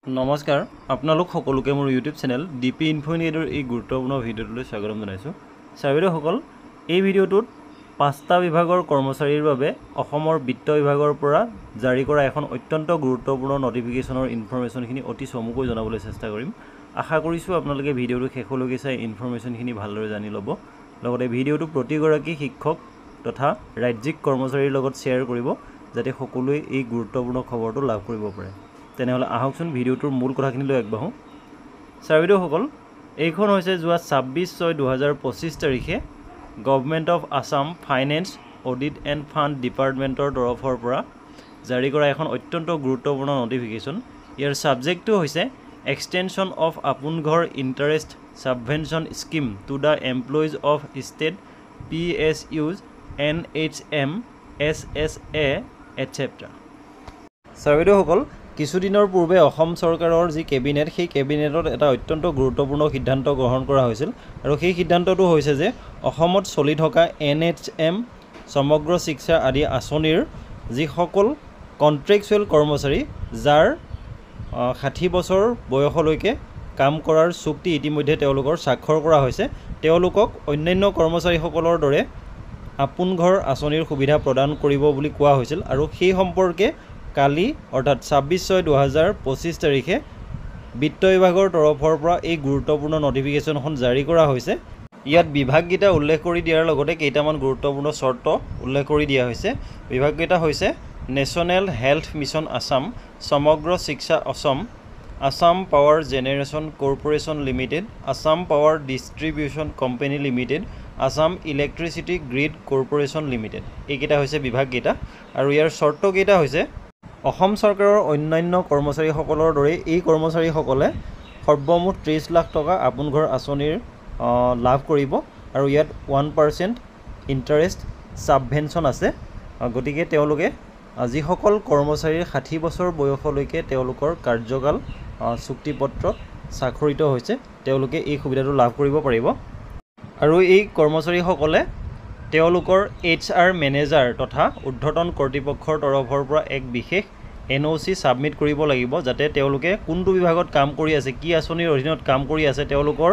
নমস্কাৰ আপোনালোক সকলোকে মোৰ ইউটিউব চেনেল ডিপি ইনফোনিডৰ এই গুৰুত্বপূৰ্ণ ভিডিঅ'টোলৈ স্বাগতম জনাইছোঁ। ছাৰবিদেউসকল, এই ভিডিঅ'টোত 5টা বিভাগৰ কৰ্মচাৰীৰ বাবে অসমৰ বিত্ত বিভাগৰ পৰা জাৰি কৰা এখন অত্যন্ত গুৰুত্বপূৰ্ণ নটিফিকেশ্যনৰ ইনফৰমেশ্যনখিনি অতি চমুকৈ জনাবলৈ চেষ্টা কৰিম। আশা কৰিছোঁ আপোনালোকে ভিডিঅ'টো শেষলৈকে চাই ইনফৰমেশ্যনখিনি ভালদৰে জানি ল'ব। লগতে ভিডিঅ'টো প্ৰতিগৰাকী শিক্ষক তথা ৰাজ্যিক কৰ্মচাৰীৰ লগত শ্বেয়াৰ কৰিব যাতে সকলোৱে এই গুৰুত্বপূৰ্ণ খবৰটো লাভ কৰিব পাৰে। তেনেহ'লে আহকচোন ভিডিঅ'টোৰ মূল কথাখিনিলৈ আগবাঢ়োঁ। ছাৰবিদেউসকল, এইখন হৈছে যোৱা 26/6/2025 তাৰিখে government of Assam finance audit and fund ডিপাৰ্টমেণ্টৰ তৰফৰ পৰা জাৰি কৰা এখন অত্যন্ত গুৰুত্বপূৰ্ণ নটিফিকেশ্যন। ইয়াৰ ছাবজেক্টটো হৈছে extension of Apun Ghar interest subvention scheme to the employees of state PSUs NHM SSA etcetera. ছাৰবিদেউসকল, কিছুদিনৰ পূৰ্বে অসম চৰকাৰৰ যি কেবিনেট, সেই কেবিনেটত এটা অত্যন্ত গুৰুত্বপূৰ্ণ সিদ্ধান্ত গ্ৰহণ কৰা হৈছিল আৰু সেই সিদ্ধান্তটো হৈছে যে অসমত চলি থকা NHM সমগ্ৰ শিক্ষা আদি আঁচনিৰ যিসকল কণ্ট্ৰেকচুৱেল কৰ্মচাৰী যাৰ 60 বছৰ বয়সলৈকে কাম কৰাৰ চুক্তি ইতিমধ্যে তেওঁলোকৰ স্বাক্ষৰ কৰা হৈছে, তেওঁলোকক অন্যান্য কৰ্মচাৰীসকলৰ দৰে আপোন ঘৰ আঁচনিৰ সুবিধা প্ৰদান কৰিব বুলি কোৱা হৈছিল আৰু সেই সম্পৰ্কে কালি অৰ্থাৎ 26/6/2025 তাৰিখে বিত্ত বিভাগৰ তৰফৰ পৰা এই গুৰুত্বপূৰ্ণ নটিফিকেশ্যনখন জাৰি কৰা হৈছে। ইয়াত বিভাগকেইটা উল্লেখ কৰি দিয়াৰ লগতে কেইটামান গুৰুত্বপূৰ্ণ চৰ্ত উল্লেখ কৰি দিয়া হৈছে। বিভাগকেইটা হৈছে নেশ্যনেল হেল্থ মিছন আছাম, সমগ্ৰ শিক্ষা Assam, Assam power generation corporation limited, Assam power distribution company limited, Assam electricity grid corporation limited. এইকেইটা হৈছে বিভাগকেইটা আৰু ইয়াৰ চৰ্তকেইটা হৈছে অসম চৰকাৰৰ অন্যান্য কৰ্মচাৰীসকলৰ দৰে এই কৰ্মচাৰীসকলে সৰ্বমুঠ 30 লাখ টকা আপোন ঘৰ আঁচনিৰ লাভ কৰিব আৰু ইয়াত 1% ইণ্টাৰেষ্ট ছাবভেনশ্যন আছে। গতিকে তেওঁলোকে যিসকল কৰ্মচাৰীৰ 60 বছৰ বয়সলৈকে তেওঁলোকৰ কাৰ্যকাল চুক্তিপত্ৰত স্বাক্ষৰিত হৈছে তেওঁলোকে এই সুবিধাটো লাভ কৰিব পাৰিব আৰু এই কৰ্মচাৰীসকলে তেওঁলোকৰ HR মেনেজাৰ তথা ঊৰ্ধ্বতন কৰ্তৃপক্ষৰ তৰফৰ পৰা এক বিশেষ NOC ছাবমিট কৰিব লাগিব যাতে তেওঁলোকে কোনটো বিভাগত কাম কৰি আছে, কি আঁচনিৰ অধীনত কাম কৰি আছে, তেওঁলোকৰ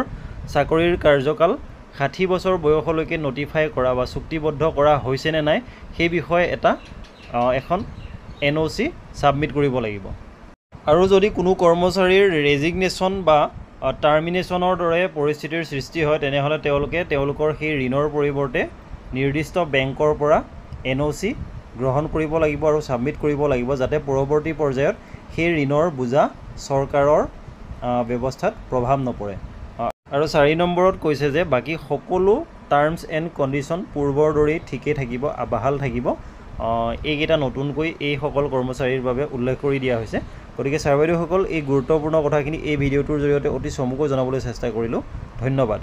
চাকৰিৰ কাৰ্যকাল 60 বছৰ বয়সলৈকে নটিফাই কৰা বা চুক্তিবদ্ধ কৰা হৈছে নে নাই সেই বিষয়ে এখন NOC ছাবমিট কৰিব লাগিব। আৰু যদি কোনো কৰ্মচাৰীৰ ৰেজিগনেশ্যন বা টাৰ্মিনেশ্যনৰ দৰে পৰিস্থিতিৰ সৃষ্টি হয় তেনেহ'লে তেওঁলোকে তেওঁলোকৰ সেই ঋণৰ পৰিৱৰ্তে নিৰ্দিষ্ট বেংকৰ পৰা NOC গ্ৰহণ কৰিব লাগিব আৰু ছাবমিট কৰিব লাগিব যাতে পৰৱৰ্তী পৰ্যায়ত সেই ঋণৰ বোজা চৰকাৰৰ ব্যৱস্থাত প্ৰভাৱ নপৰে। আৰু 4 নম্বৰত কৈছে যে বাকী সকলো টাৰ্মছ এণ্ড কণ্ডিশ্যন পূৰ্বৰ দৰেই ঠিকেই থাকিব, বাহাল থাকিব। এইকেইটা নতুনকৈ এইসকল কৰ্মচাৰীৰ বাবে উল্লেখ কৰি দিয়া হৈছে। গতিকে ছাৰ বাইদেউসকল, এই গুৰুত্বপূৰ্ণ কথাখিনি এই ভিডিঅ'টোৰ জৰিয়তে অতি চমুকৈ জনাবলৈ চেষ্টা কৰিলোঁ। ধন্যবাদ।